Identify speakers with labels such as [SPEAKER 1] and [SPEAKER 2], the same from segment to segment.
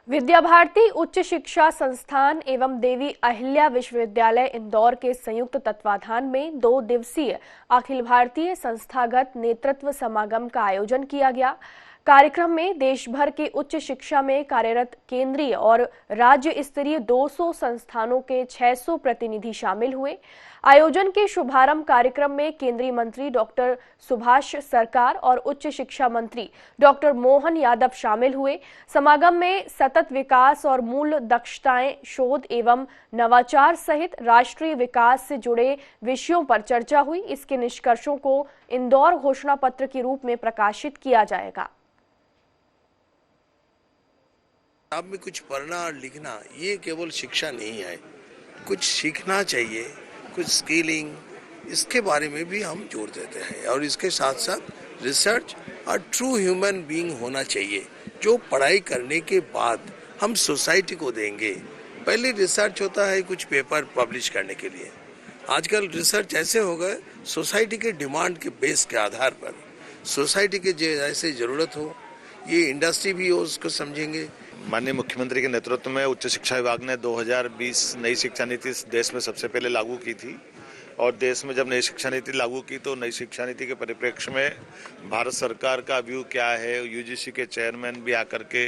[SPEAKER 1] विद्या भारती उच्च शिक्षा संस्थान एवं देवी अहिल्या विश्वविद्यालय इंदौर के संयुक्त तत्वाधान में 2 दिवसीय अखिल भारतीय संस्थागत नेतृत्व समागम का आयोजन किया गया। कार्यक्रम में देश भर के उच्च शिक्षा में कार्यरत केंद्रीय और राज्य स्तरीय 200 संस्थानों के 600 प्रतिनिधि शामिल हुए। आयोजन के शुभारंभ कार्यक्रम में केंद्रीय मंत्री डॉक्टर सुभाष सरकार और उच्च शिक्षा मंत्री डॉक्टर मोहन यादव शामिल हुए। समागम में सतत विकास और मूल दक्षताएं, शोध एवं नवाचार सहित राष्ट्रीय विकास से जुड़े विषयों पर चर्चा हुई। इसके निष्कर्षों को इंदौर घोषणा पत्र के रूप में प्रकाशित किया जाएगा।
[SPEAKER 2] किताब में कुछ पढ़ना और लिखना ये केवल शिक्षा नहीं है, कुछ सीखना चाहिए, कुछ स्किलिंग, इसके बारे में भी हम जोर देते हैं। और इसके साथ साथ रिसर्च और ट्रू ह्यूमन बीइंग होना चाहिए, जो पढ़ाई करने के बाद हम सोसाइटी को देंगे। पहले रिसर्च होता है कुछ पेपर पब्लिश करने के लिए, आजकल रिसर्च ऐसे हो गए सोसाइटी के डिमांड के बेस के आधार पर, सोसाइटी के जैसे ज़रूरत हो, ये इंडस्ट्री भी हो उसको समझेंगे।
[SPEAKER 3] माननीय मुख्यमंत्री के नेतृत्व में उच्च शिक्षा विभाग ने 2020 नई शिक्षा नीति देश में सबसे पहले लागू की थी। और देश में जब नई शिक्षा नीति लागू की तो नई शिक्षा नीति के परिप्रेक्ष्य में भारत सरकार का व्यू क्या है, यूजीसी के चेयरमैन भी आकर के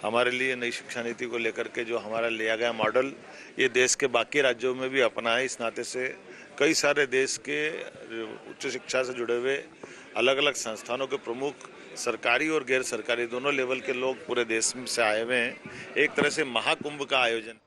[SPEAKER 3] हमारे लिए नई शिक्षा नीति को लेकर के जो हमारा लिया गया मॉडल ये देश के बाकी राज्यों में भी अपना है। इस नाते से कई सारे देश के उच्च शिक्षा से जुड़े हुए अलग अलग संस्थानों के प्रमुख सरकारी और गैर सरकारी दोनों लेवल के लोग पूरे देश से आए हुए हैं। एक तरह से महाकुंभ का आयोजन।